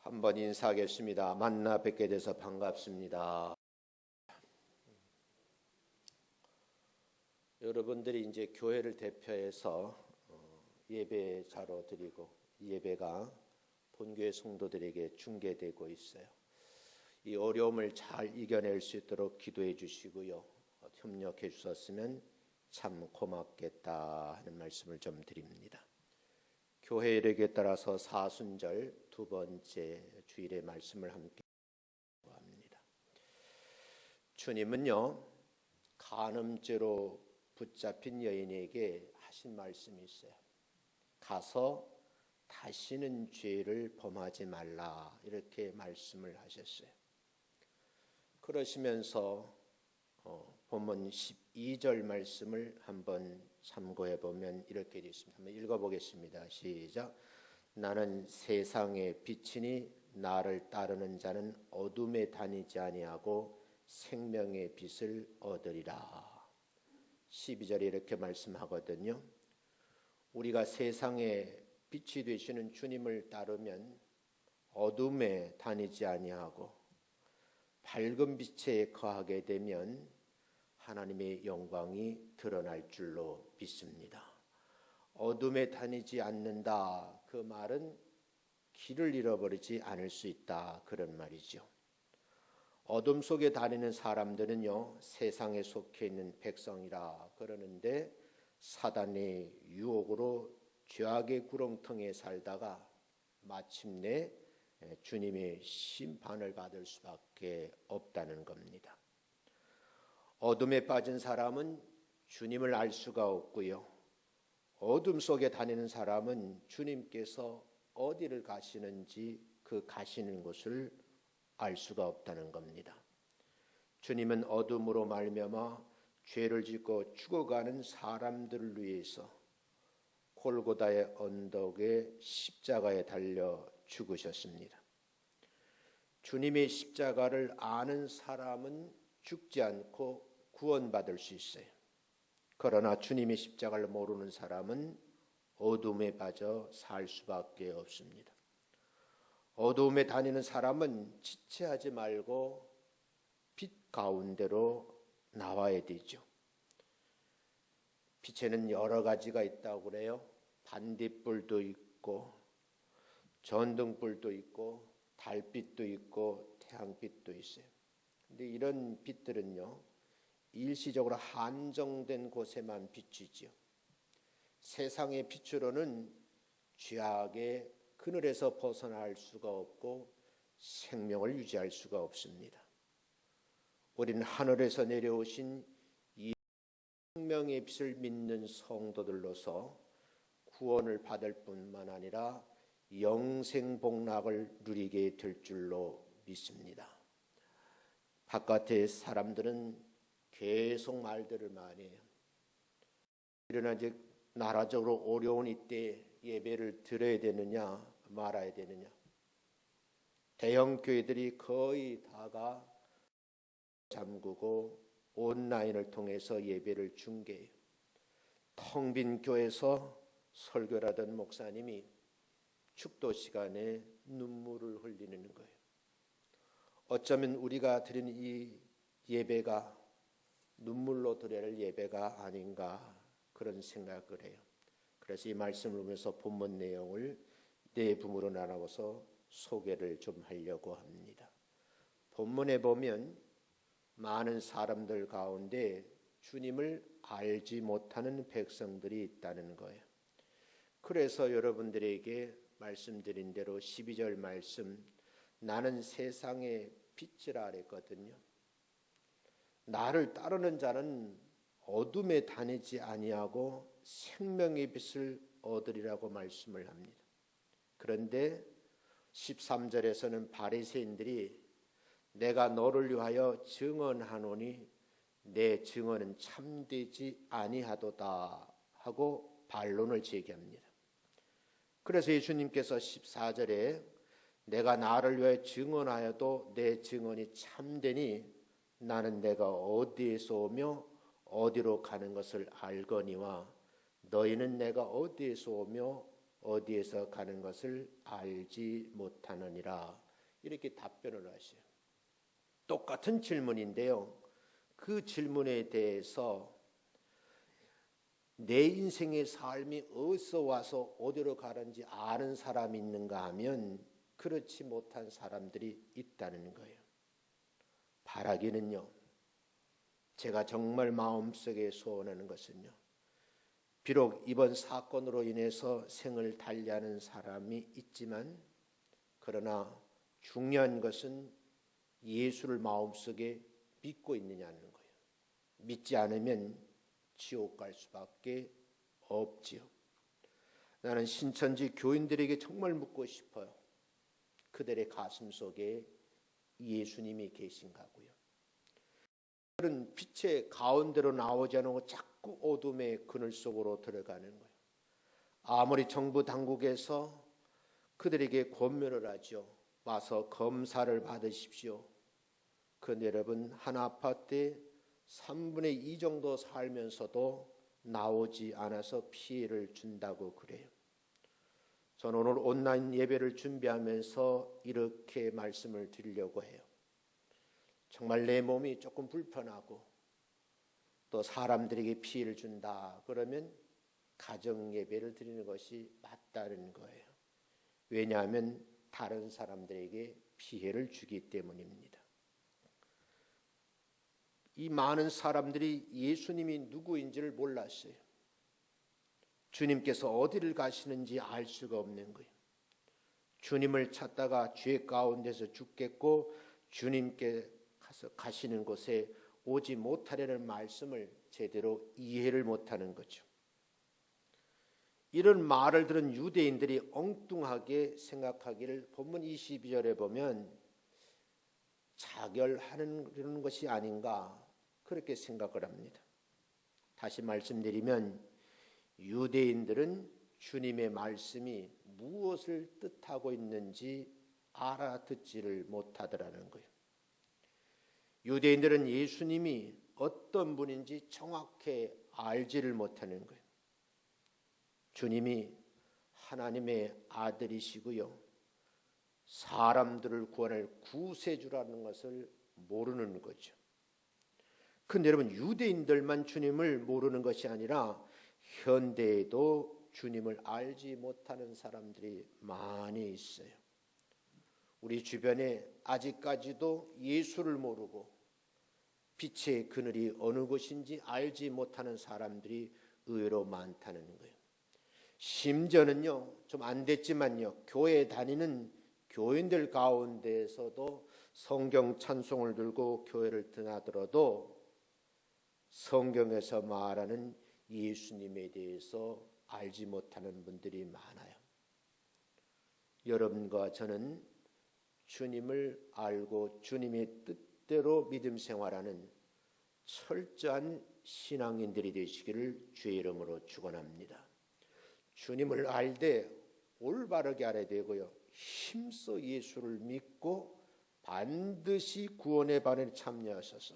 한번 인사하겠습니다. 만나 뵙게 돼서 반갑습니다. 여러분들이 이제 교회를 대표해서 예배자로 드리고 예배가 본교회 성도들에게 중계되고 있어요. 이 어려움을 잘 이겨낼 수 있도록 기도해 주시고요. 협력해 주셨으면 참 고맙겠다 하는 말씀을 좀 드립니다. 교회 이르기에 따라서 사순절 두 번째 주일의 말씀을 함께 합니다. 주님은요, 간음죄로 붙잡힌 여인에게 하신 말씀이 있어요. 가서 다시는 죄를 범하지 말라, 이렇게 말씀을 하셨어요. 그러시면서 본문 12절 말씀을 한번 참고해 보면 이렇게 되어 있습니다. 한번 읽어보겠습니다. 시작. 나는 세상의 빛이니 나를 따르는 자는 어둠에 다니지 아니하고 생명의 빛을 얻으리라. 12절에 이렇게 말씀하거든요. 우리가 세상의 빛이 되시는 주님을 따르면 어둠에 다니지 아니하고 밝은 빛에 거하게 되면 하나님의 영광이 드러날 줄로 믿습니다. 어둠에 다니지 않는다, 그 말은 길을 잃어버리지 않을 수 있다, 그런 말이죠. 어둠 속에 다니는 사람들은요, 세상에 속해 있는 백성이라 그러는데 사단의 유혹으로 죄악의 구렁텅이에 살다가 마침내 주님의 심판을 받을 수밖에 없다는 겁니다. 어둠에 빠진 사람은 주님을 알 수가 없고요. 어둠 속에 다니는 사람은 주님께서 어디를 가시는지 그 가시는 곳을 알 수가 없다는 겁니다. 주님은 어둠으로 말미암아 죄를 짓고 죽어가는 사람들을 위해서 골고다의 언덕에 십자가에 달려 죽으셨습니다. 주님의 십자가를 아는 사람은 죽지 않고 구원받을 수 있어요. 그러나 주님의 십자가를 모르는 사람은 어둠에 빠져 살 수밖에 없습니다. 어둠에 다니는 사람은 지체하지 말고 빛 가운데로 나와야 되죠. 빛에는 여러 가지가 있다고 그래요. 반딧불도 있고 전등불도 있고 달빛도 있고 태양빛도 있어요. 근데 이런 빛들은요, 일시적으로 한정된 곳에만 비치지요. 세상의 빛으로는 죄악의 그늘에서 벗어날 수가 없고 생명을 유지할 수가 없습니다. 우리는 하늘에서 내려오신 이 생명의 빛을 믿는 성도들로서 구원을 받을 뿐만 아니라 영생 복락을 누리게 될 줄로 믿습니다. 바깥의 사람들은 계속 말들을 많이 해요. 그러나 이제 나라적으로 어려운 이때 예배를 드려야 되느냐 말아야 되느냐. 대형 교회들이 거의 다가 잠그고 온라인을 통해서 예배를 중계해요. 텅 빈 교회에서 설교를 하던 목사님이 축도 시간에 눈물을 흘리는 거예요. 어쩌면 우리가 드리는 이 예배가 눈물로 드려야 할 예배가 아닌가 그런 생각을 해요. 그래서 이 말씀을 보면서 본문 내용을 네 부분으로 나눠서 소개를 좀 하려고 합니다. 본문에 보면 많은 사람들 가운데 주님을 알지 못하는 백성들이 있다는 거예요. 그래서 여러분들에게 말씀드린 대로 12절 말씀, 나는 세상의 빛이라 그랬거든요. 나를 따르는 자는 어둠에 다니지 아니하고 생명의 빛을 얻으리라고 말씀을 합니다. 그런데 13절에서는 바리새인들이 내가 너를 위하여 증언하노니 내 증언은 참되지 아니하도다 하고 반론을 제기합니다. 그래서 예수님께서 14절에 내가 나를 위하여 증언하여도 내 증언이 참되니 나는 내가 어디에서 오며 어디로 가는 것을 알거니와 너희는 내가 어디에서 오며 어디에서 가는 것을 알지 못하느니라. 이렇게 답변을 하셔요. 똑같은 질문인데요. 그 질문에 대해서 내 인생의 삶이 어디서 와서 어디로 가는지 아는 사람이 있는가 하면 그렇지 못한 사람들이 있다는 거예요. 바라기는요, 제가 정말 마음속에 소원하는 것은요, 비록 이번 사건으로 인해서 생을 달리하는 사람이 있지만, 그러나 중요한 것은 예수를 마음속에 믿고 있느냐는 거예요. 믿지 않으면 지옥 갈 수밖에 없지요. 나는 신천지 교인들에게 정말 묻고 싶어요. 그들의 가슴 속에 예수님이 계신가고요. 그들은 빛의 가운데로 나오지 않고 자꾸 어둠의 그늘 속으로 들어가는 거예요. 아무리 정부 당국에서 그들에게 권면을 하죠. 와서 검사를 받으십시오. 그런데 여러분, 한 아파트에 3분의 2 정도 살면서도 나오지 않아서 피해를 준다고 그래요. 저는 오늘 온라인 예배를 준비하면서 이렇게 말씀을 드리려고 해요. 정말 내 몸이 조금 불편하고 또 사람들에게 피해를 준다 그러면 가정 예배를 드리는 것이 맞다는 거예요. 왜냐하면 다른 사람들에게 피해를 주기 때문입니다. 이 많은 사람들이 예수님이 누구인지를 몰랐어요. 주님께서 어디를 가시는지 알 수가 없는 거예요. 주님을 찾다가 죄 가운데서 죽겠고 주님께 가시는 곳에 오지 못하려는 말씀을 제대로 이해를 못하는 거죠. 이런 말을 들은 유대인들이 엉뚱하게 생각하기를 본문 22절에 보면 자결하는 것이 아닌가 그렇게 생각을 합니다. 다시 말씀드리면 유대인들은 주님의 말씀이 무엇을 뜻하고 있는지 알아듣지를 못하더라는 거예요. 유대인들은 예수님이 어떤 분인지 정확히 알지를 못하는 거예요. 주님이 하나님의 아들이시고요, 사람들을 구원할 구세주라는 것을 모르는 거죠. 그런데 여러분, 유대인들만 주님을 모르는 것이 아니라 현대에도 주님을 알지 못하는 사람들이 많이 있어요. 우리 주변에 아직까지도 예수를 모르고 빛의 그늘이 어느 곳인지 알지 못하는 사람들이 의외로 많다는 거예요. 심지어는요, 좀 안 됐지만요, 교회 다니는 교인들 가운데에서도 성경 찬송을 들고 교회를 드나들어도 성경에서 말하는 예수님에 대해서 알지 못하는 분들이 많아요. 여러분과 저는 주님을 알고 주님의 뜻대로 믿음 생활하는 철저한 신앙인들이 되시기를 주의 이름으로 축원합니다. 주님을 알되 올바르게 알아야 되고요, 힘써 예수를 믿고 반드시 구원의 반에 참여하셔서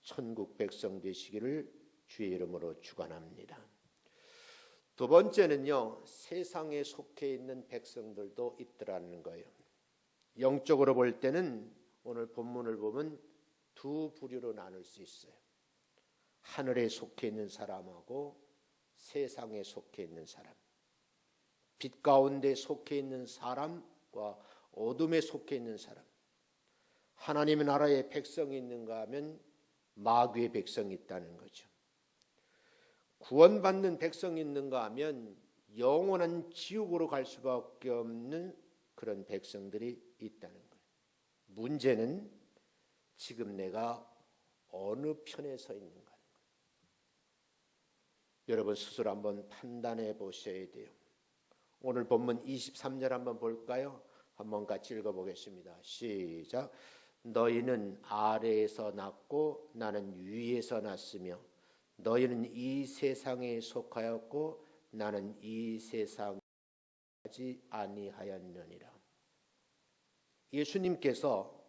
천국 백성 되시기를 주의 이름으로 축원합니다. 두 번째는요, 세상에 속해 있는 백성들도 있더라는 거예요. 영적으로 볼 때는 오늘 본문을 보면 두 부류로 나눌 수 있어요. 하늘에 속해 있는 사람하고 세상에 속해 있는 사람, 빛 가운데 속해 있는 사람과 어둠에 속해 있는 사람. 하나님의 나라에 백성이 있는가 하면 마귀의 백성이 있다는 거죠. 구원받는 백성이 있는가 하면 영원한 지옥으로 갈 수밖에 없는 그런 백성들이 있다는 거예요. 문제는 지금 내가 어느 편에 서 있는가 하는 거예요. 여러분 스스로 한번 판단해 보셔야 돼요. 오늘 본문 23절 한번 볼까요? 한번 같이 읽어보겠습니다. 시작. 너희는 아래에서 났고 나는 위에서 났으며 너희는 이 세상에 속하였고 나는 이 세상에 하지 아니하였느니라. 예수님께서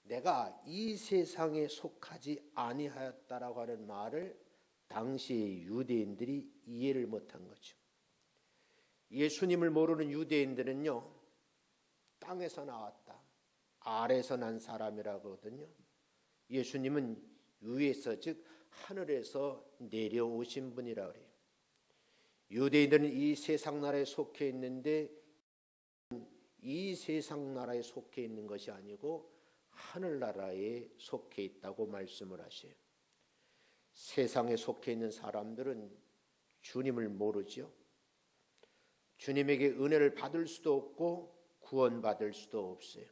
내가 이 세상에 속하지 아니하였다라고 하는 말을 당시의 유대인들이 이해를 못한 거죠. 예수님을 모르는 유대인들은요, 땅에서 나왔다, 아래에서 난 사람이라고 하거든요. 예수님은 위에서, 즉 하늘에서 내려오신 분이라 그래요. 유대인들은 이 세상 나라에 속해 있는데 이 세상 나라에 속해 있는 것이 아니고 하늘나라에 속해 있다고 말씀을 하셔요. 세상에 속해 있는 사람들은 주님을 모르죠. 주님에게 은혜를 받을 수도 없고 구원받을 수도 없어요.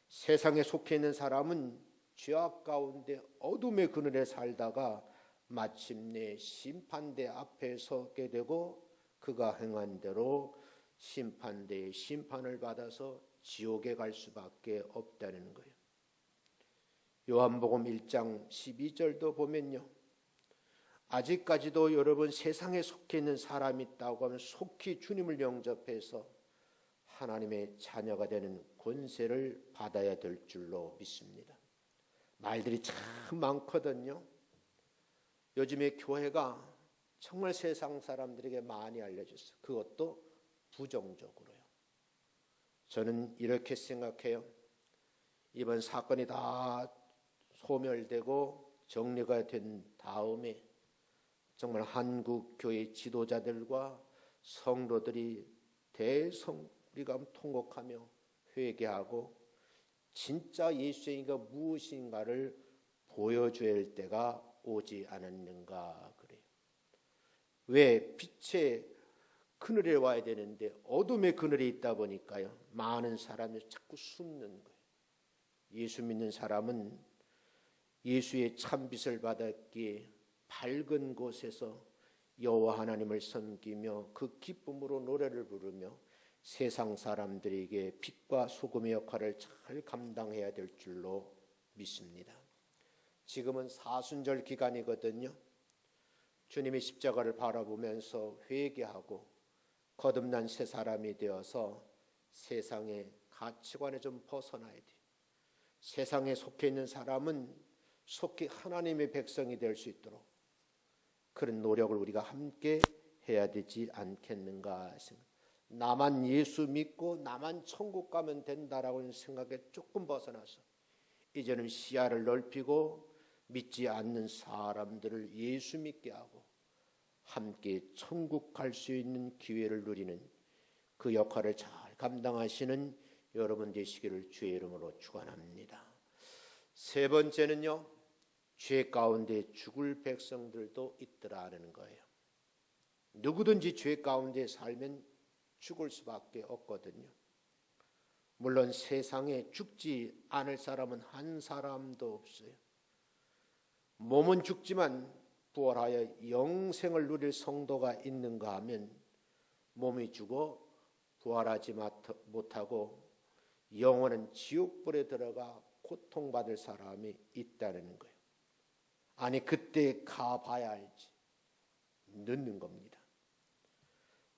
세상에 속해 있는 사람은 죄악 가운데 어둠의 그늘에 살다가 마침내 심판대 앞에 서게 되고 그가 행한 대로 심판대의 심판을 받아서 지옥에 갈 수밖에 없다는 거예요. 요한복음 1장 12절도 보면요, 아직까지도 여러분 세상에 속해 있는 사람이 있다고 하면 속히 주님을 영접해서 하나님의 자녀가 되는 권세를 받아야 될 줄로 믿습니다. 말들이 참 많거든요. 요즘에 교회가 정말 세상 사람들에게 많이 알려졌어요. 그것도 부정적으로요. 저는 이렇게 생각해요. 이번 사건이 다 소멸되고 정리가 된 다음에 정말 한국 교회 지도자들과 성도들이 우리가 통곡하며 회개하고 진짜 예수의 인가 무엇인가를 보여줘야 할 때가 오지 않았는가 그래요. 왜 빛의 그늘에 와야 되는데 어둠의 그늘에 있다 보니까요, 많은 사람이 자꾸 숨는 거예요. 예수 믿는 사람은 예수의 참빛을 받았기에 밝은 곳에서 여호와 하나님을 섬기며 그 기쁨으로 노래를 부르며 세상 사람들에게 빛과 소금의 역할을 잘 감당해야 될 줄로 믿습니다. 지금은 사순절 기간이거든요. 주님의 십자가를 바라보면서 회개하고 거듭난 새 사람이 되어서 세상의 가치관에 좀 벗어나야 돼요. 세상에 속해 있는 사람은 속히 하나님의 백성이 될 수 있도록 그런 노력을 우리가 함께 해야 되지 않겠는가 생각합니다. 나만 예수 믿고 나만 천국 가면 된다라고 하는 생각에 조금 벗어나서 이제는 시야를 넓히고 믿지 않는 사람들을 예수 믿게 하고 함께 천국 갈 수 있는 기회를 누리는 그 역할을 잘 감당하시는 여러분 되시기를 주의 이름으로 축원합니다. 세 번째는요, 죄 가운데 죽을 백성들도 있더라는 거예요. 누구든지 죄 가운데 살면 죽을 수밖에 없거든요. 물론 세상에 죽지 않을 사람은 한 사람도 없어요. 몸은 죽지만 부활하여 영생을 누릴 성도가 있는가 하면 몸이 죽어 부활하지 못하고 영원한 지옥불에 들어가 고통받을 사람이 있다는 거예요. 아니 그때 가봐야 알지. 늦는 겁니다.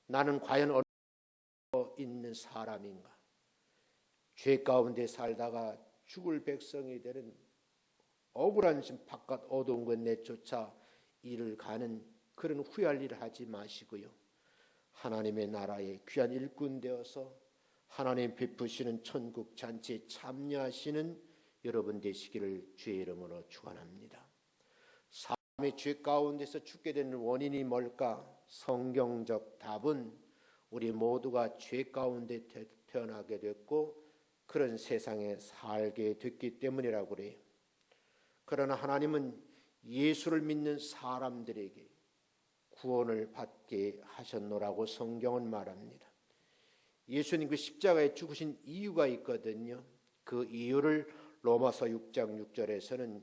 나는 과연 어느 있는 사람인가? 죄 가운데 살다가 죽을 백성이 되는 억울한 바깥 어두운 것 내쫓아 일을 가는 그런 후회할 일을 하지 마시고요. 하나님의 나라에 귀한 일꾼 되어서 하나님 베푸시는 천국 잔치에 참여하시는 여러분 되시기를 주의 이름으로 축원합니다. 사람의 죄 가운데서 죽게 되는 원인이 뭘까? 성경적 답은 우리 모두가 죄 가운데 태어나게 됐고 그런 세상에 살게 됐기 때문이라고 그래요. 그러나 하나님은 예수를 믿는 사람들에게 구원을 받게 하셨노라고 성경은 말합니다. 예수님 그 십자가에 죽으신 이유가 있거든요. 그 이유를 로마서 6장 6절에서는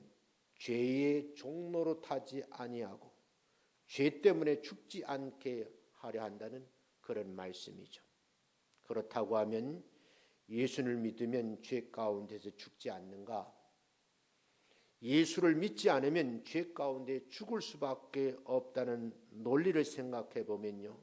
죄의 종로로 타지 아니하고 죄 때문에 죽지 않게 하려 한다는 그런 말씀이죠. 그렇다고 하면 예수를 믿으면 죄 가운데서 죽지 않는가? 예수를 믿지 않으면 죄 가운데 죽을 수밖에 없다는 논리를 생각해 보면요,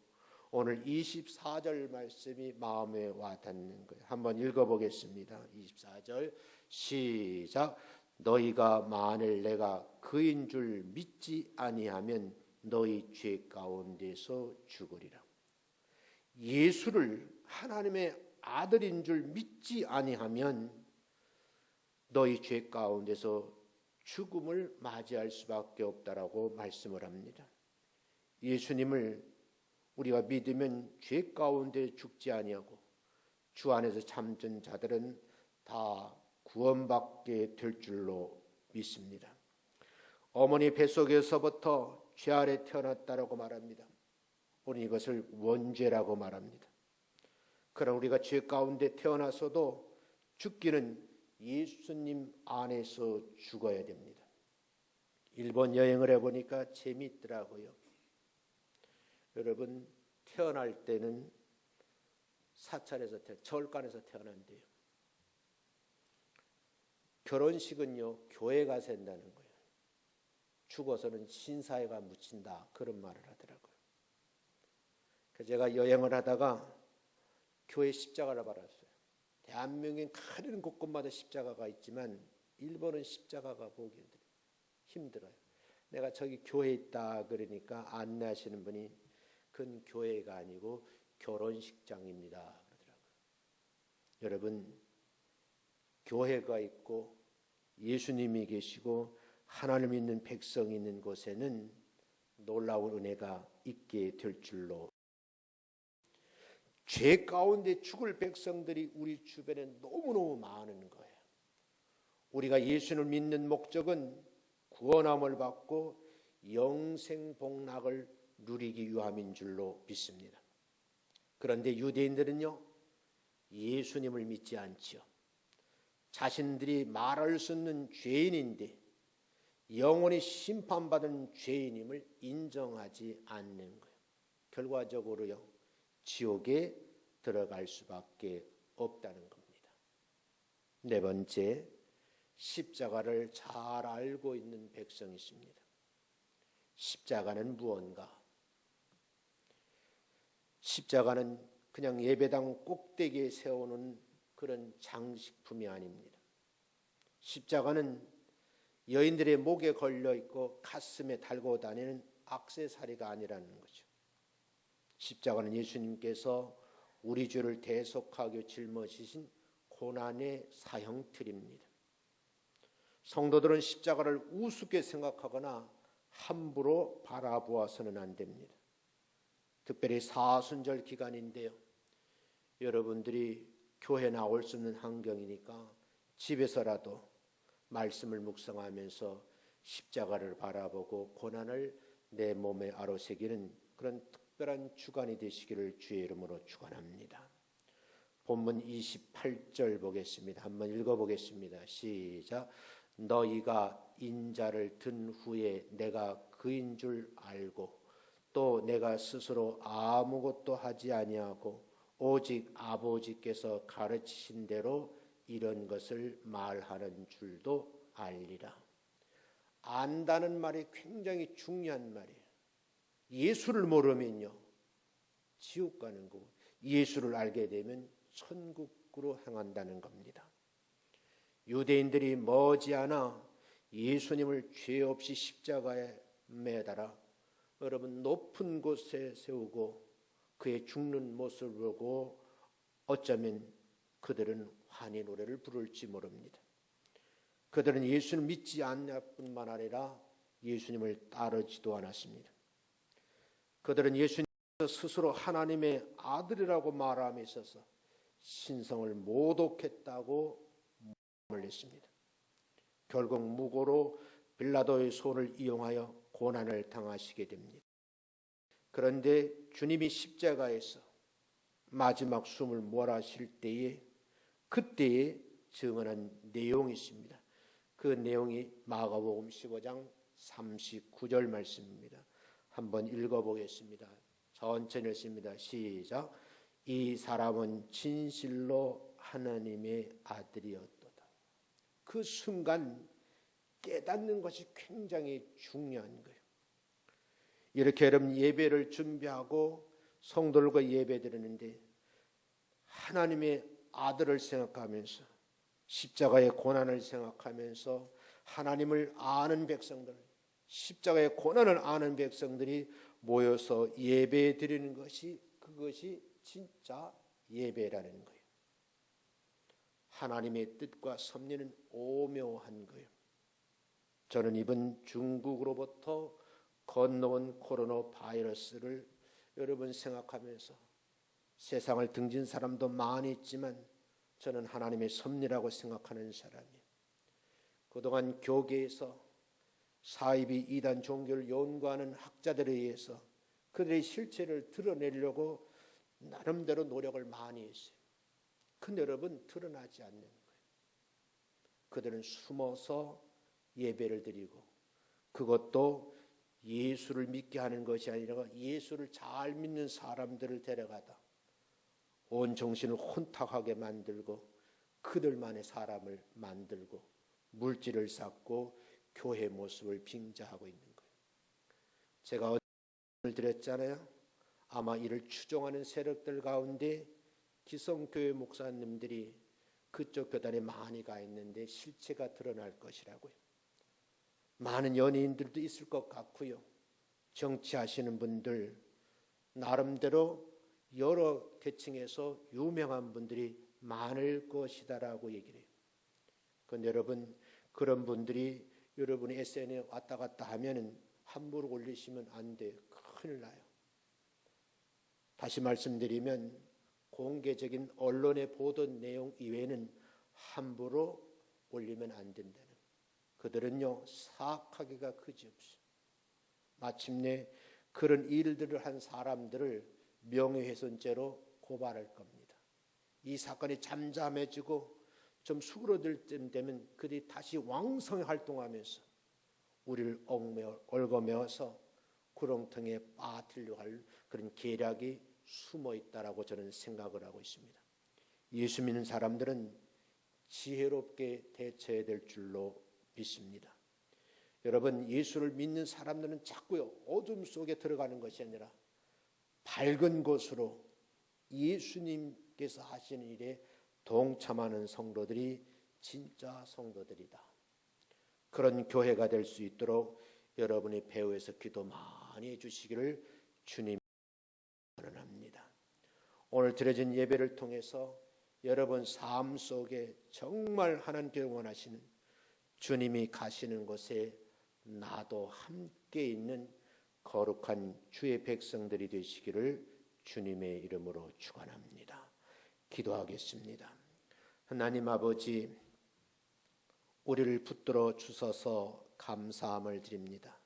오늘 24절 말씀이 마음에 와닿는 거예요. 한번 읽어보겠습니다. 24절 시작. 너희가 만일 내가 그인 줄 믿지 아니하면 너희 죄 가운데서 죽으리라. 예수를 하나님의 아들인 줄 믿지 아니하면 너희 죄 가운데서 죽음을 맞이할 수밖에 없다라고 말씀을 합니다. 예수님을 우리가 믿으면 죄 가운데 죽지 아니하고 주 안에서 잠든 자들은 다 구원받게 될 줄로 믿습니다. 어머니 뱃속에서부터 죄 아래 태어났다라고 말합니다. 우리 이것을 원죄라고 말합니다. 그러나 우리가 죄 가운데 태어나서도 죽기는 예수님 안에서 죽어야 됩니다. 일본 여행을 해보니까 재미있더라고요. 여러분, 태어날 때는 사찰에서 절간에서 태어난대요. 결혼식은요, 교회 가서 한다는 거예요. 죽어서는 신사에가 묻힌다, 그런 말을 하더라고요. 그래서 제가 여행을 하다가 교회 십자가를 받았어요. 대한민국엔 가는 곳곳마다 십자가가 있지만 일본은 십자가가 보기 힘들어요. 내가 저기 교회 있다 그러니까 안내하시는 분이 그건 교회가 아니고 결혼식장입니다 그러더라고요. 여러분, 교회가 있고 예수님이 계시고 하나님 있는 백성이 있는 곳에는 놀라운 은혜가 있게 될 줄로. 죄 가운데 죽을 백성들이 우리 주변에 너무너무 많은 거예요. 우리가 예수를 믿는 목적은 구원함을 받고 영생복락을 누리기 위함인 줄로 믿습니다. 그런데 유대인들은요, 예수님을 믿지 않지요. 자신들이 말할 수 없는 죄인인데 영원히 심판받은 죄인임을 인정하지 않는 거예요. 결과적으로요, 지옥에 들어갈 수밖에 없다는 겁니다. 네 번째, 십자가를 잘 알고 있는 백성이 있습니다. 십자가는 무언가? 십자가는 그냥 예배당 꼭대기에 세우는 그런 장식품이 아닙니다. 십자가는 여인들의 목에 걸려 있고 가슴에 달고 다니는 액세서리가 아니라는 거죠. 십자가는 예수님께서 우리 죄를 대속하게 짊어지신 고난의 사형틀입니다. 성도들은 십자가를 우습게 생각하거나 함부로 바라보아서는 안 됩니다. 특별히 사순절 기간인데요. 여러분들이 교회 나올 수 있는 환경이니까 집에서라도 말씀을 묵상하면서 십자가를 바라보고 고난을 내 몸에 아로새기는 그런 특별한 주간이 되시기를 주의 이름으로 축원합니다. 본문 28절 보겠습니다. 한번 읽어보겠습니다. 시작. 너희가 인자를 든 후에 내가 그인 줄 알고 또 내가 스스로 아무것도 하지 아니하고 오직 아버지께서 가르치신 대로 이런 것을 말하는 줄도 알리라. 안다는 말이 굉장히 중요한 말이에요. 예수를 모르면요, 지옥 가는 거고 예수를 알게 되면 천국으로 향한다는 겁니다. 유대인들이 머지않아 예수님을 죄 없이 십자가에 매달아 여러분 높은 곳에 세우고 그의 죽는 모습을 보고 어쩌면 그들은 환희 노래를 부를지 모릅니다. 그들은 예수를 믿지 않을 뿐만 아니라 예수님을 따르지도 않았습니다. 그들은 예수님 스스로 하나님의 아들이라고 말함에 있어서 신성을 모독했다고 말했습니다. 결국 무고로 빌라도의 손을 이용하여 고난을 당하시게 됩니다. 그런데 주님이 십자가에서 마지막 숨을 몰아쉴 때에 그때에 증언한 내용이 있습니다. 그 내용이 마가복음 15장 39절 말씀입니다. 한번 읽어보겠습니다. 천천히 읽습니다. 시작. 이 사람은 진실로 하나님의 아들이었도다. 그 순간 깨닫는 것이 굉장히 중요한 거예요. 이렇게 여러분 예배를 준비하고 성도들과 예배 드리는데 하나님의 아들을 생각하면서 십자가의 고난을 생각하면서 하나님을 아는 백성들, 십자가의 고난을 아는 백성들이 모여서 예배 드리는 것이 그것이 진짜 예배라는 거예요. 하나님의 뜻과 섭리는 오묘한 거예요. 저는 이번 중국으로부터 건너온 코로나 바이러스를 여러분 생각하면서 세상을 등진 사람도 많이 있지만 저는 하나님의 섭리라고 생각하는 사람이에요. 그동안 교계에서 사이비 이단 종교를 연구하는 학자들에 의해서 그들의 실체를 드러내려고 나름대로 노력을 많이 했어요. 근데 여러분 드러나지 않는 거예요. 그들은 숨어서 예배를 드리고 그것도 예수를 믿게 하는 것이 아니라 예수를 잘 믿는 사람들을 데려가다 온 정신을 혼탁하게 만들고 그들만의 사람을 만들고 물질을 쌓고 교회 모습을 빙자하고 있는 거예요. 제가 오늘 드렸잖아요. 아마 이를 추종하는 세력들 가운데 기성교회 목사님들이 그쪽 교단에 많이 가 있는데 실체가 드러날 것이라고요. 많은 연예인들도 있을 것 같고요. 정치하시는 분들 나름대로 여러 계층에서 유명한 분들이 많을 것이다라고 얘기를 해요. 그런데 여러분 그런 분들이 여러분이 SNS에 왔다 갔다 하면은 함부로 올리시면 안 돼요. 큰일 나요. 다시 말씀드리면 공개적인 언론에 보던 내용 이외에는 함부로 올리면 안 된다는 거예요. 그들은요 사악하기가 그지없어요. 마침내 그런 일들을 한 사람들을 명예훼손죄로 고발할 겁니다. 이 사건이 잠잠해지고 좀 수그러들 쯤 되면 그들이 다시 왕성히 활동하면서 우리를 얽어매어서 구렁텅이에 빠뜨리려고 할 그런 계략이 숨어 있다라고 저는 생각을 하고 있습니다. 예수 믿는 사람들은 지혜롭게 대처해야 될 줄로 믿습니다. 여러분 예수를 믿는 사람들은 자꾸요 어둠 속에 들어가는 것이 아니라 밝은 곳으로 예수님께서 하시는 일에 동참하는 성도들이 진짜 성도들이다. 그런 교회가 될 수 있도록 여러분이 배후에서 기도 많이 해주시기를 주님 원합니다. 오늘 드려진 예배를 통해서 여러분 삶 속에 정말 하나님께서 원하시는 주님이 가시는 곳에 나도 함께 있는 거룩한 주의 백성들이 되시기를 주님의 이름으로 축원합니다. 기도하겠습니다. 하나님 아버지, 우리를 붙들어 주셔서 감사함을 드립니다.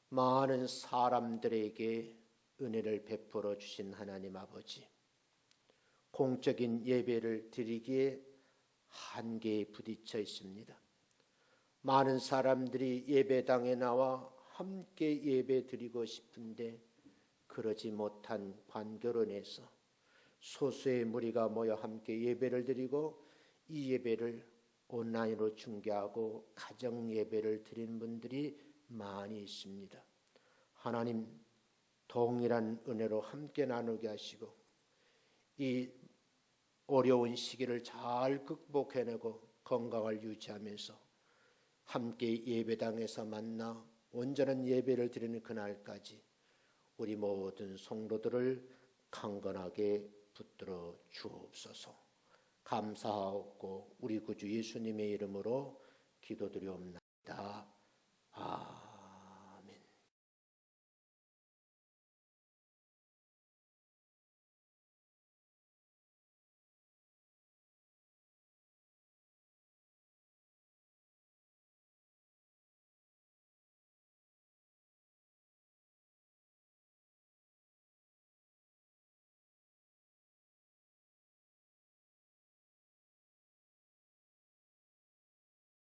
많은 사람들에게 은혜를 베풀어 주신 하나님 아버지, 공적인 예배를 드리기에 한계에 부딪혀 있습니다. 많은 사람들이 예배당에 나와 함께 예배 드리고 싶은데 그러지 못한 관계로 인해서 소수의 무리가 모여 함께 예배를 드리고 이 예배를 온라인으로 중계하고 가정 예배를 드리는 분들이 많이 있습니다. 하나님 동일한 은혜로 함께 나누게 하시고 이 어려운 시기를 잘 극복해내고 건강을 유지하면서 함께 예배당에서 만나 온전한 예배를 드리는 그날까지 우리 모든 성도들을 강건하게 붙들어 주옵소서. 감사하고 우리 구주 예수님의 이름으로 기도드리옵나이다.